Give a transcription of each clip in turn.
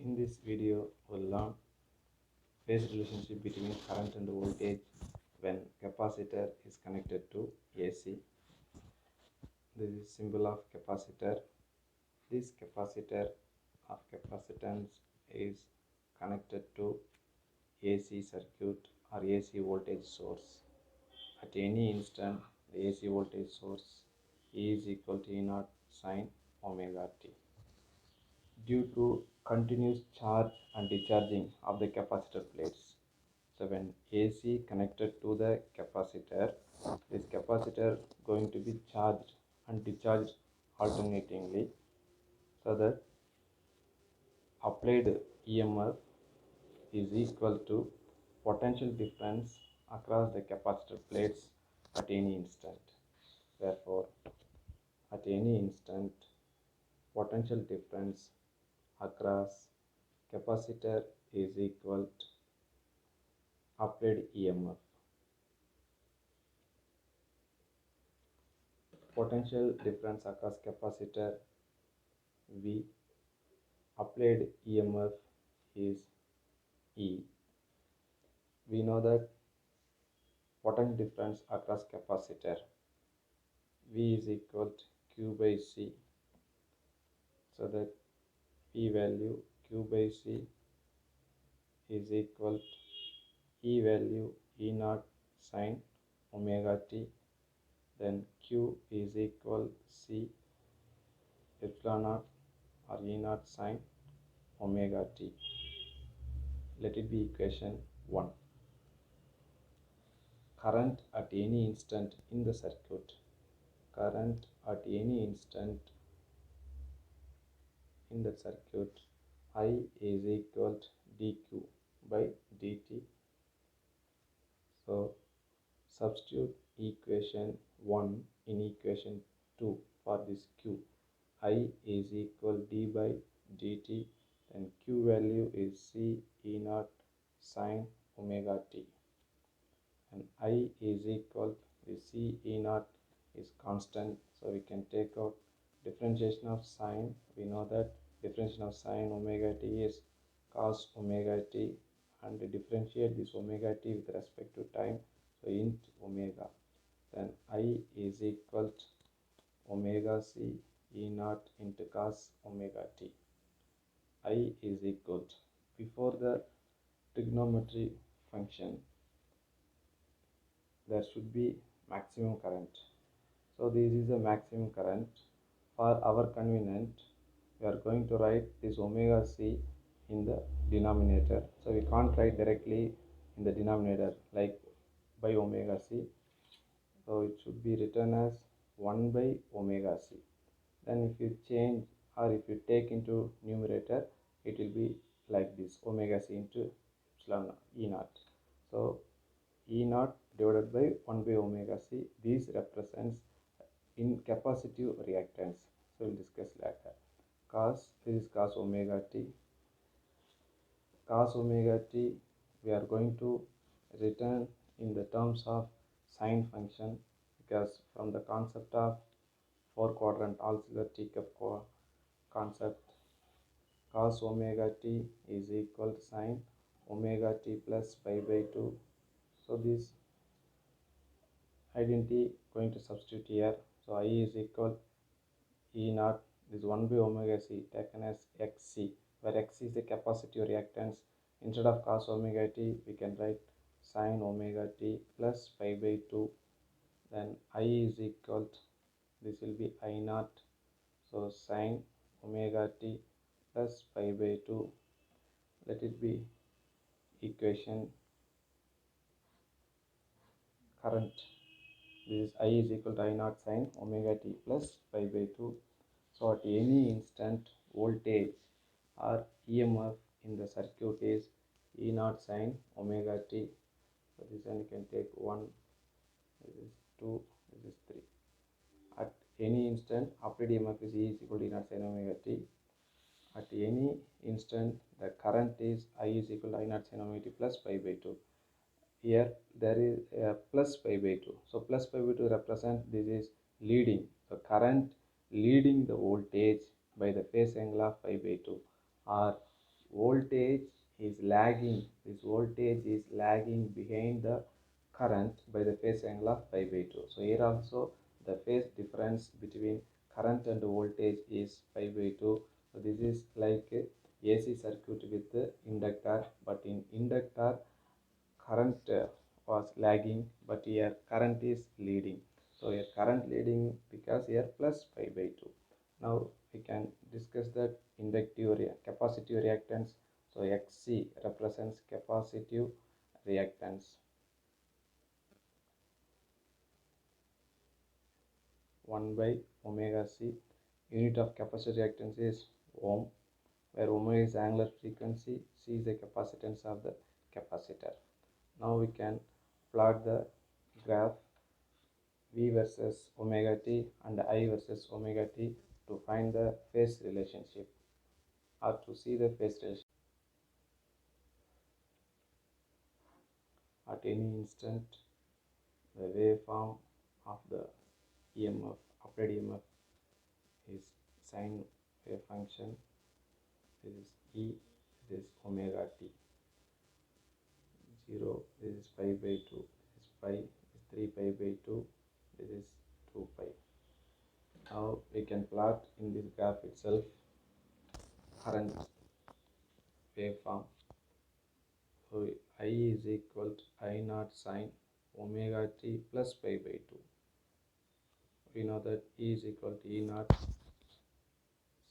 In this video, we'll learn phase relationship between current and voltage when capacitor is connected to AC. This is symbol of capacitor. This capacitor or capacitance is connected to AC circuit or AC voltage source. At any instant, the AC voltage source is equal to E0 sin omega t. Due to continuous charge and discharging of the capacitor plates. So when AC connected to the capacitor, this capacitor going to be charged and discharged alternatingly, so that applied EMF is equal to potential difference across the capacitor plates at any instant. Therefore, at any instant, potential difference across capacitor is equal to applied EMF. Potential difference across capacitor V, applied EMF is E. We know that potential difference across capacitor V is equal to Q by C, so that P value Q by C is equal to E value E0 sin omega t, then Q is equal C epsilon naught or E0 sin omega t. Let it be equation 1. Current at any instant in the circuit. Current at any instant in the circuit, I is equal to dq by dt. So substitute equation 1 in equation 2 for this Q. I is equal d by dt, and Q value is C E0 sin omega t, and I is equal to C E0 is constant, so we can take out differentiation of sine. We know that differentiation of sine omega t is cos omega t, and differentiate this omega t with respect to time, so int omega. Then I is equal to omega c E0 into cos omega t. I is equal to, before the trigonometry function, there should be maximum current. So this is the maximum current. For our convenience, we are going to write this omega c in the denominator. So we can't write directly in the denominator like by omega c. So it should be written as 1 by omega c. Then if you change or if you take into numerator, it will be like this, omega c into epsilon E0. So E0 divided by 1 by omega c. This represents in capacitive reactance. So we'll discuss later. Cos, this is cos omega t. Cos omega t, we are going to return in the terms of sine function, because from the concept of 4-quadrant Alcibber Teacup concept, cos omega t is equal to sine omega t plus pi by 2. So this identity going to substitute here. So I is equal E0, this 1 by omega c taken as xc, where x is the capacitive reactance. Instead of cos omega t, we can write sine omega t plus pi by 2. Then I is equal to, this will be I0, so sine omega t plus pi by 2. Let it be equation current. This is I is equal to I0 sin omega t plus pi by 2. So at any instant, voltage or EMF in the circuit is E0 sin omega t. So this one you can take 1, this is 2, this is 3. At any instant, applied EMF is E is equal to E0 sin omega t. At any instant, the current is I is equal to I0 sin omega t plus pi by 2. Here there is a plus pi by 2. So plus pi by 2 represent this is leading. So current leading the voltage by the phase angle of pi by 2, or voltage is lagging. This voltage is lagging behind the current by the phase angle of pi by 2. So here also the phase difference between current and voltage is pi by 2. So this is like a AC circuit with the inductor, but in inductor current was lagging, but here current is leading. So here current leading because here plus pi by 2. Now we can discuss that inductive capacitive reactance. So Xc represents capacitive reactance. 1 by omega c. Unit of capacitive reactance is ohm, where omega is angular frequency, c is the capacitance of the capacitor. Now we can plot the graph V versus omega t and I versus omega t to find the phase relationship or to see the phase relationship. At any instant, the waveform of the EMF, applied EMF, is sine wave function. This is E, this is omega t. 0, this is pi by 2, this is pi, this is 3 pi by 2, this is 2 pi. Now we can plot in this graph itself current waveform. So I is equal to I naught sine omega t plus pi by 2. We know that E is equal to E naught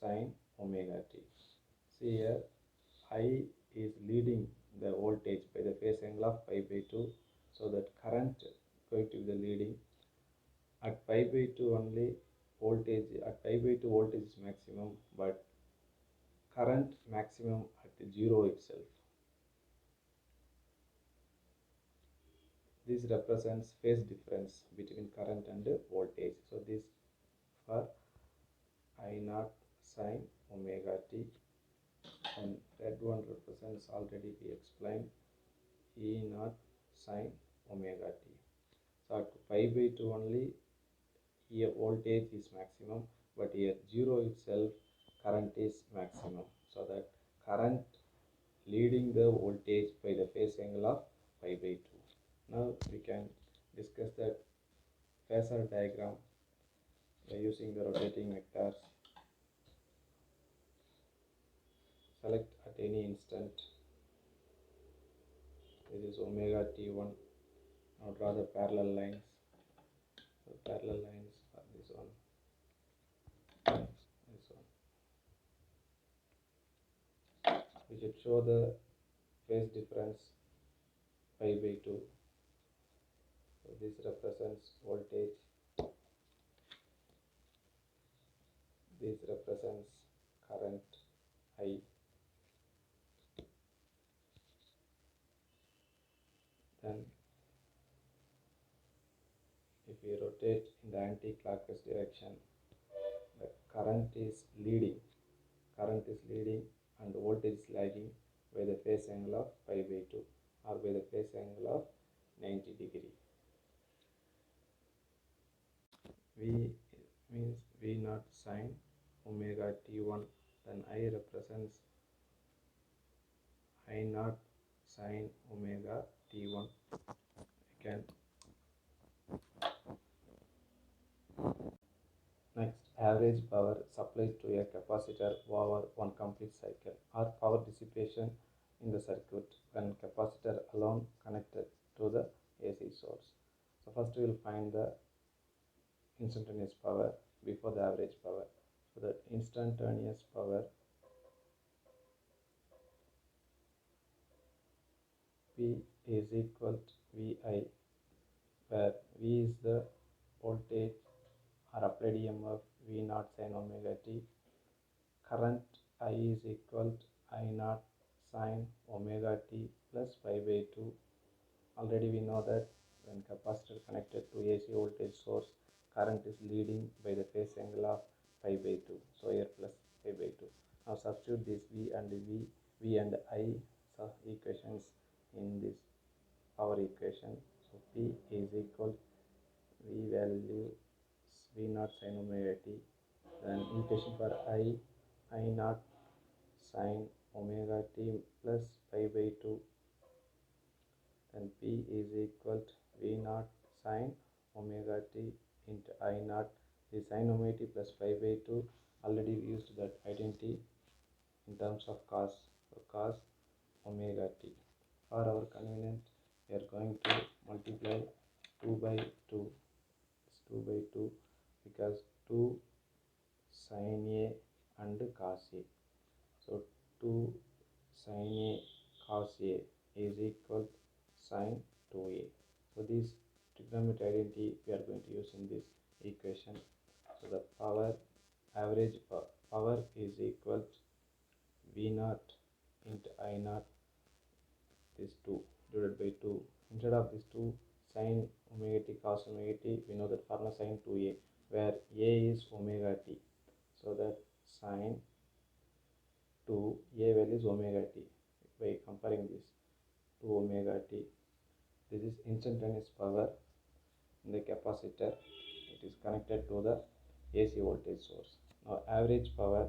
sine omega t. See here, I is leading the voltage by the phase angle of pi by 2. So that current going to be the leading. At pi by 2 only voltage, at pi by 2 voltage is maximum, but current maximum at 0 itself. This represents phase difference between current and voltage. So this for I naught sine omega t, and red one represents, already we explained, E naught sine omega t. So at pi by 2 only here voltage is maximum, but here 0 itself current is maximum. So that current leading the voltage by the phase angle of pi by 2. Now we can discuss that phasor diagram by using the rotating vectors. Select at any instant. This is omega t1. Now draw the parallel lines. So parallel lines are this one, this one. We should show the phase difference pi by 2. So this represents voltage. This represents current I. Then if we rotate in the anti-clockwise direction, the current is leading. Current is leading and voltage is lagging by the phase angle of pi by 2 or by the phase angle of 90 degree. V means V naught sine omega t1, then I represents I naught sine omega t1. Again, next, average power supplied to a capacitor over one complete cycle, or power dissipation in the circuit when capacitor alone connected to the AC source. So first we will find the instantaneous power before the average power. So the instantaneous power P is equal to VI, where V is the voltage or applied EMF V naught sin omega t. Current I is equal to I naught sin omega t plus pi by 2. Already we know that when capacitor connected to AC voltage source, current is leading by the phase angle of pi by 2. So here plus pi by 2. Now substitute this V and I equations in this power equation. So P is equal V value V naught sin omega t. Then equation for I naught sin omega t plus pi by 2, then P is equal to V naught sine omega t into I naught. The sine omega t plus pi by 2, already we used that identity in terms of cos. So cos omega t. For our convenience, we are going to multiply 2 by 2. It's 2 by 2 because 2 sin A and cos A. So 2 sin A cos A is equal to sin 2A. So this trigonometric identity we are going to use in this equation. So the average power is equal to V naught into I naught, this 2 divided by 2. Instead of this 2 sin omega t cos omega t, we know that formula sin 2A, where A is omega t. So that sin 2 A value is omega t. By comparing this to omega t, this is instantaneous power in the capacitor. It is connected to the AC voltage source. Now average power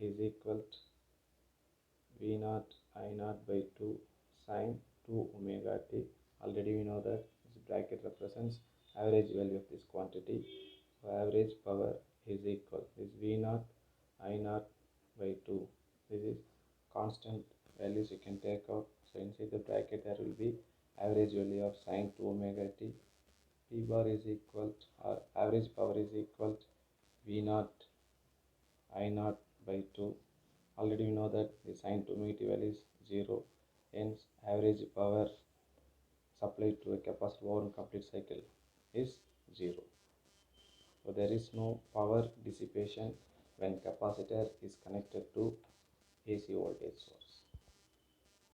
is equal to V naught I naught by 2 sin 2 omega t. Already we know that this bracket represents average value of this quantity. So average power is equal, this V naught I naught by 2. This is constant values you can take out. So inside the bracket there will be average value of sin 2 omega t. P bar is equal to, or average power is equal to V naught I naught by 2. Already we know that the sin 2 omega t value is 0. Hence average power supplied to a capacitor over a complete cycle is 0. So there is no power dissipation when capacitor is connected to AC voltage source.